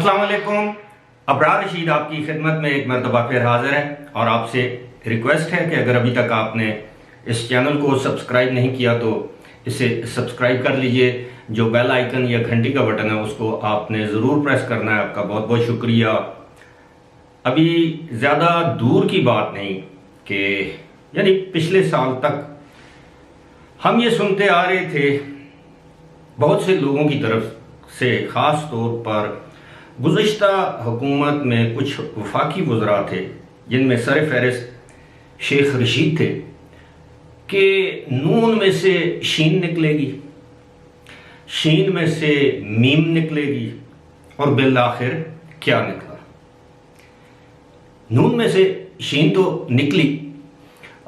السلام علیکم. ابرار رشید آپ کی خدمت میں ایک مرتبہ پھر حاضر ہے اور آپ سے ریکویسٹ ہے کہ اگر ابھی تک آپ نے اس چینل کو سبسکرائب نہیں کیا تو اسے سبسکرائب کر لیجئے. جو بیل آئیکن یا گھنٹی کا بٹن ہے اس کو آپ نے ضرور پریس کرنا ہے. آپ کا بہت بہت شکریہ. ابھی زیادہ دور کی بات نہیں کہ یعنی پچھلے سال تک ہم یہ سنتے آ رہے تھے بہت سے لوگوں کی طرف سے، خاص طور پر گزشتہ حکومت میں کچھ وفاقی وزراء تھے جن میں سر فہرست شیخ رشید تھے، کہ نون میں سے شین نکلے گی، شین میں سے میم نکلے گی، اور بالآخر کیا نکلا؟ نون میں سے شین تو نکلی،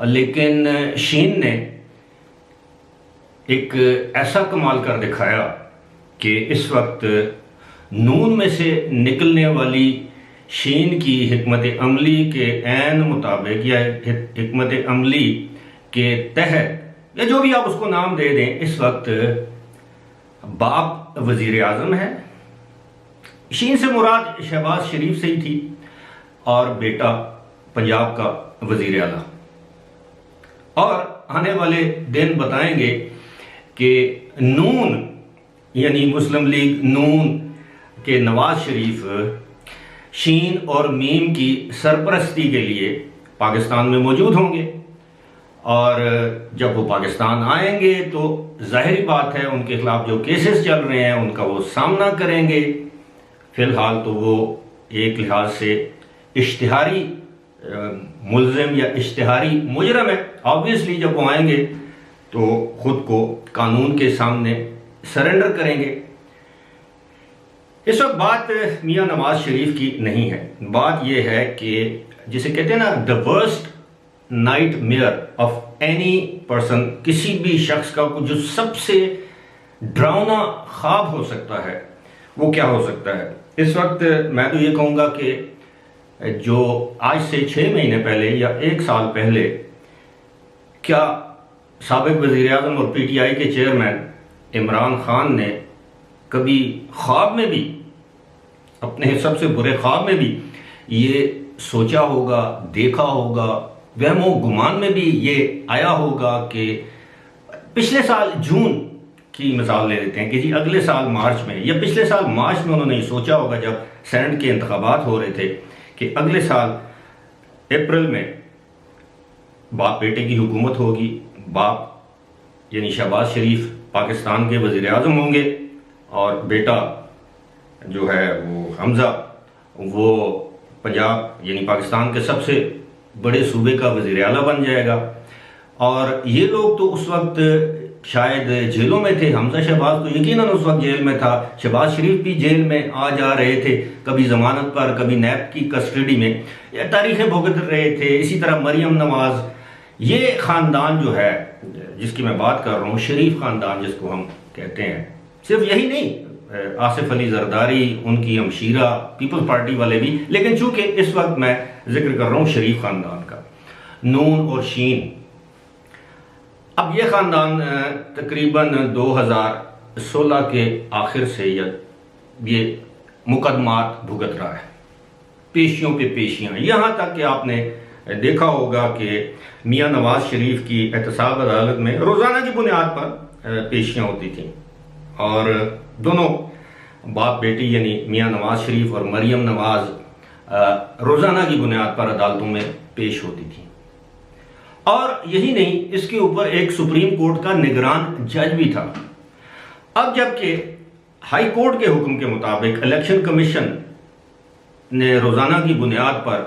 لیکن شین نے ایک ایسا کمال کر دکھایا کہ اس وقت نون میں سے نکلنے والی شین کی حکمت عملی کے عین مطابق یا حکمت عملی کے تحت یا جو بھی آپ اس کو نام دے دیں، اس وقت باپ وزیر اعظم ہے. شین سے مراد شہباز شریف سے ہی تھی اور بیٹا پنجاب کا وزیر اعلیٰ. اور آنے والے دن بتائیں گے کہ نون یعنی مسلم لیگ نون کے نواز شریف شین اور میم کی سرپرستی کے لیے پاکستان میں موجود ہوں گے، اور جب وہ پاکستان آئیں گے تو ظاہری بات ہے ان کے خلاف جو کیسز چل رہے ہیں ان کا وہ سامنا کریں گے. فی الحال تو وہ ایک لحاظ سے اشتہاری ملزم یا اشتہاری مجرم ہے. آبویسلی جب وہ آئیں گے تو خود کو قانون کے سامنے سرنڈر کریں گے. اس وقت بات میاں نواز شریف کی نہیں ہے، بات یہ ہے کہ جسے کہتے ہیں نا the worst nightmare of any person، کسی بھی شخص کا جو سب سے ڈراؤنا خواب ہو سکتا ہے وہ کیا ہو سکتا ہے. اس وقت میں تو یہ کہوں گا کہ جو آج سے 6 مہینے پہلے یا 1 سال پہلے کیا سابق وزیر اعظم اور پی ٹی آئی کے چیئرمین عمران خان نے کبھی خواب میں بھی، اپنے سب سے برے خواب میں بھی یہ سوچا ہوگا، دیکھا ہوگا، وہم و گمان میں بھی یہ آیا ہوگا کہ پچھلے سال جون کی مثال لے لیتے ہیں کہ جی اگلے سال مارچ میں یا پچھلے سال مارچ میں انہوں نے یہ سوچا ہوگا جب سینٹ کے انتخابات ہو رہے تھے کہ اگلے سال اپریل میں باپ بیٹے کی حکومت ہوگی، باپ یعنی شہباز شریف پاکستان کے وزیر اعظم ہوں گے اور بیٹا جو ہے وہ حمزہ وہ پنجاب یعنی پاکستان کے سب سے بڑے صوبے کا وزیر اعلیٰ بن جائے گا. اور یہ لوگ تو اس وقت شاید جیلوں میں تھے. حمزہ شہباز تو یقیناً اس وقت جیل میں تھا، شہباز شریف بھی جیل میں آ جا رہے تھے، کبھی ضمانت پر کبھی نیب کی کسٹڈی میں، یا تاریخیں بھگت رہے تھے. اسی طرح مریم نواز. یہ خاندان جو ہے جس کی میں بات کر رہا ہوں، شریف خاندان جس کو ہم کہتے ہیں، صرف یہی نہیں، آصف علی زرداری، ان کی ہمشیرہ پیپلز پارٹی والے بھی، لیکن چونکہ اس وقت میں ذکر کر رہا ہوں شریف خاندان کا، نون اور شین. اب یہ خاندان تقریباً 2016 کے آخر سے یہ مقدمات بھگت رہا ہے، پیشیوں پہ پیشیاں، یہاں تک کہ آپ نے دیکھا ہوگا کہ میاں نواز شریف کی احتساب عدالت میں روزانہ کی بنیاد پر پیشیاں ہوتی تھیں، اور دونوں باپ بیٹی یعنی میاں نواز شریف اور مریم نواز روزانہ کی بنیاد پر عدالتوں میں پیش ہوتی تھیں. اور یہی نہیں، اس کے اوپر ایک سپریم کورٹ کا نگران جج بھی تھا. اب جبکہ ہائی کورٹ کے حکم کے مطابق الیکشن کمیشن نے روزانہ کی بنیاد پر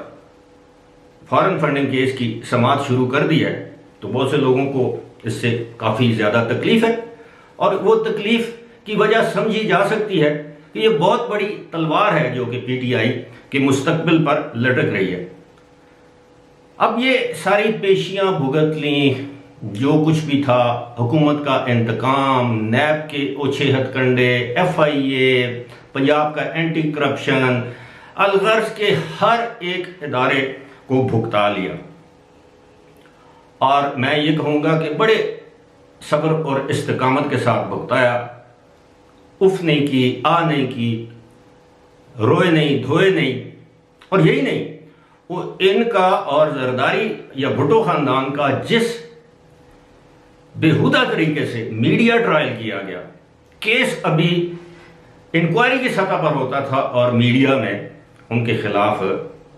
فارن فنڈنگ کیس کی سماعت شروع کر دی ہے، تو بہت سے لوگوں کو اس سے کافی زیادہ تکلیف ہے، اور وہ تکلیف کی وجہ سمجھی جا سکتی ہے کہ یہ بہت بڑی تلوار ہے جو کہ پی ٹی آئی کے مستقبل پر لٹک رہی ہے. اب یہ ساری پیشیاں بھگت لیں، جو کچھ بھی تھا، حکومت کا انتقام، نیب کے اوچھے ہتھ کنڈے، ایف آئی اے، پنجاب کا اینٹی کرپشن، الغرض کے ہر ایک ادارے کو بھگتا لیا. اور میں یہ کہوں گا کہ بڑے صبر اور استقامت کے ساتھ بھگتایا. اف نہیں کی، آ نہیں کی، روئے نہیں دھوئے نہیں. اور یہی نہیں، وہ ان کا اور زرداری یا بھٹو خاندان کا جس بےہودہ طریقے سے میڈیا ٹرائل کیا گیا، کیس ابھی انکوائری کی سطح پر ہوتا تھا اور میڈیا میں ان کے خلاف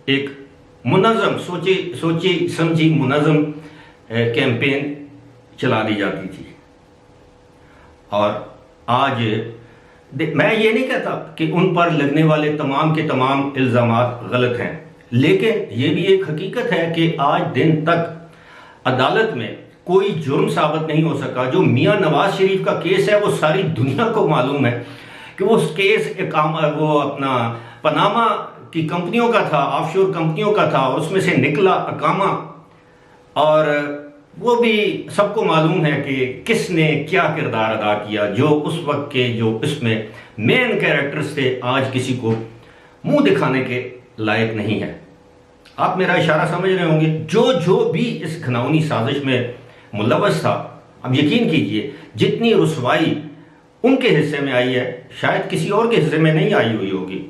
ایک منظم سوچی سمجھی منظم کیمپین چلا دی جاتی تھی. اور آج میں یہ نہیں کہتا کہ ان پر لگنے والے تمام کے تمام الزامات غلط ہیں، لیکن یہ بھی ایک حقیقت ہے کہ آج دن تک عدالت میں کوئی جرم ثابت نہیں ہو سکا. جو میاں نواز شریف کا کیس ہے وہ ساری دنیا کو معلوم ہے کہ وہ کیس وہ اپنا پاناما کی کمپنیوں کا تھا، آف شور کمپنیوں کا تھا، اور اس میں سے نکلا اقامہ. اور وہ بھی سب کو معلوم ہے کہ کس نے کیا کردار ادا کیا. جو اس وقت کے جو اس میں مین کیریکٹرز تھے آج کسی کو منہ دکھانے کے لائق نہیں ہے. آپ میرا اشارہ سمجھ رہے ہوں گے. جو بھی اس گھناؤنی سازش میں ملوث تھا، اب یقین کیجئے جتنی رسوائی ان کے حصے میں آئی ہے شاید کسی اور کے حصے میں نہیں آئی ہوئی ہوگی.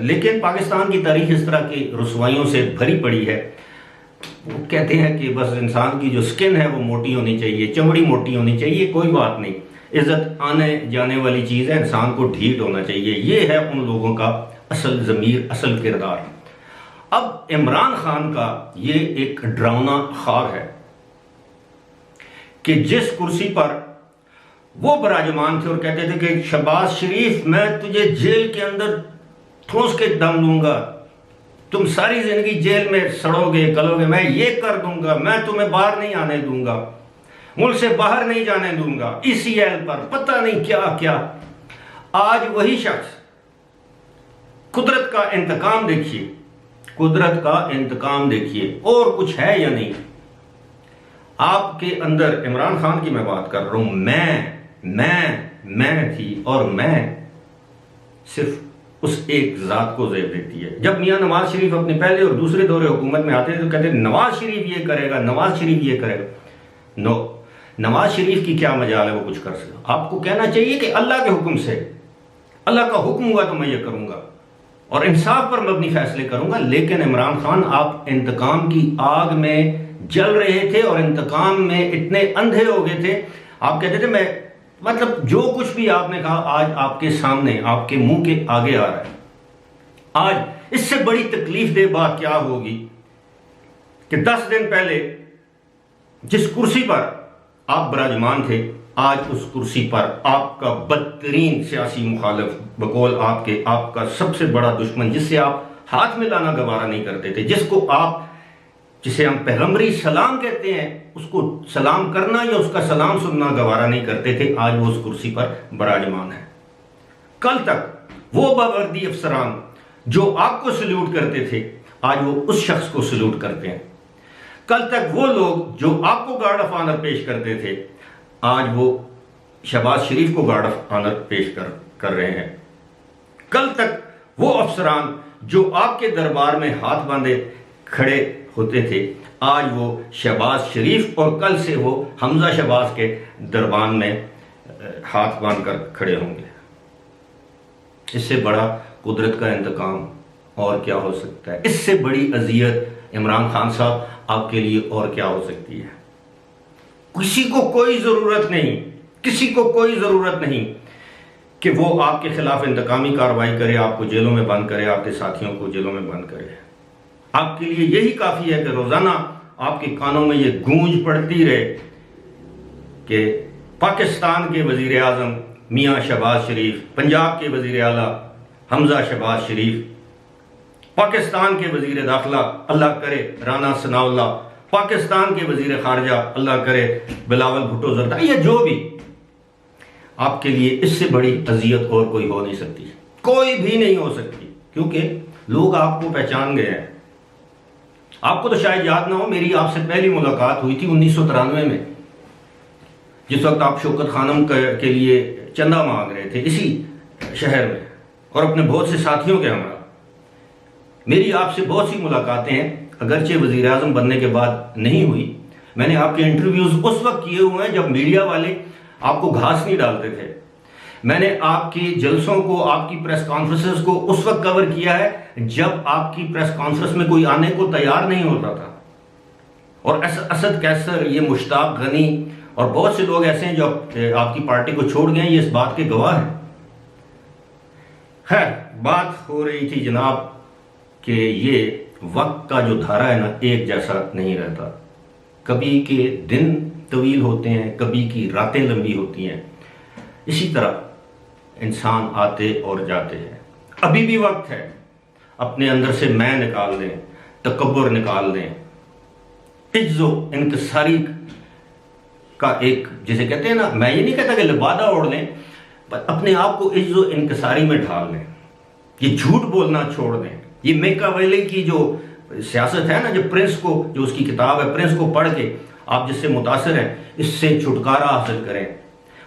لیکن پاکستان کی تاریخ اس طرح کی رسوائیوں سے بھری پڑی ہے. وہ کہتے ہیں کہ بس انسان کی جو سکن ہے وہ موٹی ہونی چاہیے، چمڑی موٹی ہونی چاہیے، کوئی بات نہیں، عزت آنے جانے والی چیز ہے، انسان کو ڈھیٹ ہونا چاہیے. یہ ہے ان لوگوں کا اصل ضمیر، اصل کردار. اب عمران خان کا یہ ایک ڈراؤنا خواب ہے کہ جس کرسی پر وہ براجمان تھے اور کہتے تھے کہ شہباز شریف میں تجھے جیل کے اندر ٹھونس کے دم دوں گا، تم ساری زندگی جیل میں سڑو گے گلو گے، میں یہ کر دوں گا، میں تمہیں باہر نہیں آنے دوں گا، ملک سے باہر نہیں جانے دوں گا، ECL پر پتہ نہیں کیا کیا. آج وہی شخص قدرت کا انتقام دیکھیے، قدرت کا انتقام دیکھیے، اور کچھ ہے یا نہیں. آپ کے اندر عمران خان کی میں بات کر رہا ہوں، میں تھی، اور میں صرف اس ایک ذات کو زیب دیتی ہے. جب میاں نواز شریف اپنے پہلے اور دوسرے دور حکومت میں آتے تھے تو کہتے ہیں نواز شریف یہ کرے گا، نواز شریف یہ کرے گا. نواز شریف کی کیا مجال ہے وہ کچھ کر سکتا. آپ کو کہنا چاہیے کہ اللہ کے حکم سے، اللہ کا حکم ہوا تو میں یہ کروں گا اور انصاف پر مبنی فیصلے کروں گا. لیکن عمران خان آپ انتقام کی آگ میں جل رہے تھے اور انتقام میں اتنے اندھے ہو گئے تھے. آپ کہتے تھے مطلب جو کچھ بھی آپ نے کہا آج آپ کے سامنے، آپ کے منہ کے آگے آ رہا ہے. آج اس سے بڑی تکلیف دہ بات کیا ہوگی کہ 10 دن پہلے جس کرسی پر آپ براجمان تھے، آج اس کرسی پر آپ کا بدترین سیاسی مخالف، بقول آپ کا سب سے بڑا دشمن، جس سے آپ ہاتھ میں لانا گوارا نہیں کرتے تھے، جسے ہم پیغمبری سلام کہتے ہیں، اس کو سلام کرنا یا اس کا سلام سننا گوارا نہیں کرتے تھے، آج وہ اس کرسی پر براجمان ہے. کل تک وہ باوردی افسران جو آپ کو سلیوٹ کرتے تھے، آج وہ اس شخص کو سلیوٹ کرتے ہیں. کل تک وہ لوگ جو آپ کو گارڈ آف آنر پیش کرتے تھے، آج وہ شہباز شریف کو گارڈ آف آنر پیش کر رہے ہیں. کل تک وہ افسران جو آپ کے دربار میں ہاتھ باندھے کھڑے ہوتے تھے، آج وہ شہباز شریف اور کل سے وہ حمزہ شہباز کے دربان میں ہاتھ باندھ کر کھڑے ہوں گے. اس سے بڑا قدرت کا انتقام اور کیا ہو سکتا ہے؟ اس سے بڑی اذیت عمران خان صاحب آپ کے لیے اور کیا ہو سکتی ہے؟ کسی کو کوئی ضرورت نہیں کہ وہ آپ کے خلاف انتقامی کارروائی کرے، آپ کو جیلوں میں بند کرے، آپ کے ساتھیوں کو جیلوں میں بند کرے. آپ کے لیے یہی کافی ہے کہ روزانہ آپ کے کانوں میں یہ گونج پڑتی رہے کہ پاکستان کے وزیر اعظم میاں شہباز شریف، پنجاب کے وزیر اعلیٰ حمزہ شہباز شریف، پاکستان کے وزیر داخلہ اللہ کرے رانا ثناء اللہ، پاکستان کے وزیر خارجہ اللہ کرے بلاول بھٹو زرداری، یا جو بھی. آپ کے لیے اس سے بڑی اذیت اور کوئی ہو نہیں سکتی، کوئی بھی نہیں ہو سکتی، کیونکہ لوگ آپ کو پہچان گئے ہیں. آپ کو تو شاید یاد نہ ہو، میری آپ سے پہلی ملاقات ہوئی تھی 1993 میں، جس وقت آپ شوکت خانم کے لیے چندہ مانگ رہے تھے اسی شہر میں اور اپنے بہت سے ساتھیوں کے ہمراہ. میری آپ سے بہت سی ملاقاتیں ہیں، اگرچہ وزیر اعظم بننے کے بعد نہیں ہوئی. میں نے آپ کے انٹرویوز اس وقت کیے ہوئے ہیں جب میڈیا والے آپ کو گھاس نہیں ڈالتے تھے. میں نے آپ کی جلسوں کو، آپ کی پریس کانفرنسز کو اس وقت کور کیا ہے جب آپ کی پریس کانفرنس میں کوئی آنے کو تیار نہیں ہوتا تھا. اور اسد کیسر، یہ مشتاق غنی اور بہت سے لوگ ایسے ہیں جو آپ کی پارٹی کو چھوڑ گئے ہیں، یہ اس بات کے گواہ ہیں. خیر، بات ہو رہی تھی جناب کہ یہ وقت کا جو دھارا ہے نا، ایک جیسا نہیں رہتا. کبھی کے دن طویل ہوتے ہیں، کبھی کی راتیں لمبی ہوتی ہیں. اسی طرح انسان آتے اور جاتے ہیں. ابھی بھی وقت ہے، اپنے اندر سے میں نکال دیں، تکبر نکال دیں، عجز و انکساری کا ایک، جسے کہتے ہیں نا، میں یہ نہیں کہتا کہ لبادہ اوڑھ لیں، پر اپنے آپ کو عجز و انکساری میں ڈھال لیں. یہ جھوٹ بولنا چھوڑ دیں. یہ میکاویلی کی جو سیاست ہے نا، جو پرنس کو، جو اس کی کتاب ہے پرنس کو پڑھ کے آپ جس سے متاثر ہیں، اس سے چھٹکارا حاصل کریں،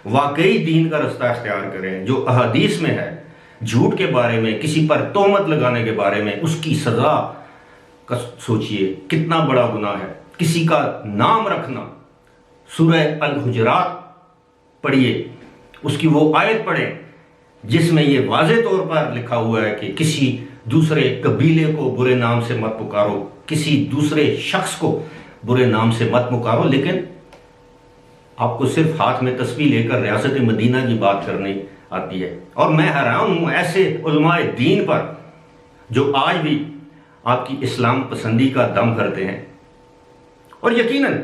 واقعی دین کا رستہ اختیار کریں جو احادیث میں ہے. جھوٹ کے بارے میں، کسی پر تہمت لگانے کے بارے میں، اس کی سزا کا سوچئے، کتنا بڑا گناہ ہے. کسی کا نام رکھنا، سورہ الحجرات پڑھیے، اس کی وہ آیت پڑھیں جس میں یہ واضح طور پر لکھا ہوا ہے کہ کسی دوسرے قبیلے کو برے نام سے مت پکارو، کسی دوسرے شخص کو برے نام سے مت پکارو. لیکن آپ کو صرف ہاتھ میں تسبیح لے کر ریاست مدینہ کی بات کرنی آتی ہے. اور میں حیران ہوں ایسے علماء دین پر جو آج بھی آپ کی اسلام پسندی کا دم کرتے ہیں. اور یقیناً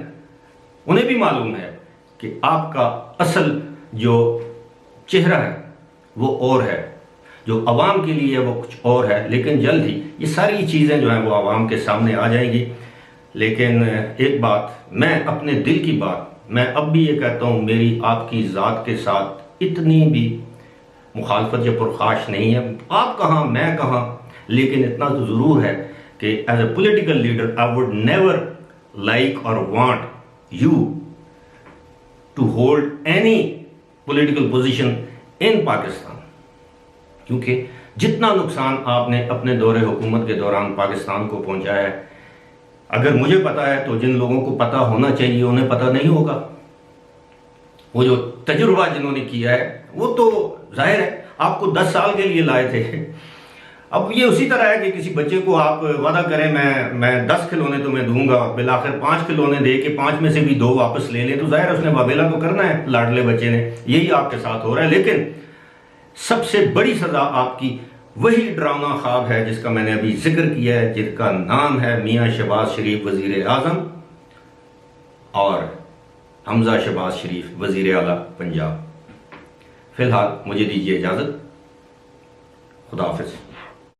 انہیں بھی معلوم ہے کہ آپ کا اصل جو چہرہ ہے وہ اور ہے، جو عوام کے لیے وہ کچھ اور ہے. لیکن جلد ہی یہ ساری چیزیں جو ہیں وہ عوام کے سامنے آ جائیں گی. لیکن ایک بات، میں اپنے دل کی بات، میں اب بھی یہ کہتا ہوں، میری آپ کی ذات کے ساتھ اتنی بھی مخالفت یا پرخاش نہیں ہے. آپ کہاں، میں کہاں، لیکن اتنا تو ضرور ہے کہ as a political leader I would never like or want you to hold any political position in Pakistan. کیونکہ جتنا نقصان آپ نے اپنے دور حکومت کے دوران پاکستان کو پہنچایا ہے، اگر مجھے پتا ہے تو جن لوگوں کو پتا ہونا چاہیے انہیں پتا نہیں ہوگا. وہ جو تجربہ جنہوں نے کیا ہے وہ تو ظاہر ہے آپ کو 10 سال کے لیے لائے تھے. اب یہ اسی طرح ہے کہ کسی بچے کو آپ وعدہ کریں میں 10 کھلونے تمہیں دوں گا، بالآخر 5 کھلونے دے کے 5 میں سے بھی 2 واپس لے لیں، تو ظاہر اس نے واویلا تو کرنا ہے لاڈلے بچے نے. یہی آپ کے ساتھ ہو رہا ہے. لیکن سب سے بڑی سزا آپ کی وہی ڈراؤنا خواب ہے جس کا میں نے ابھی ذکر کیا ہے، جس کا نام ہے میاں شہباز شریف وزیر اعظم اور حمزہ شہباز شریف وزیر اعلیٰ پنجاب. فی الحال مجھے دیجیے اجازت. خدا حافظ.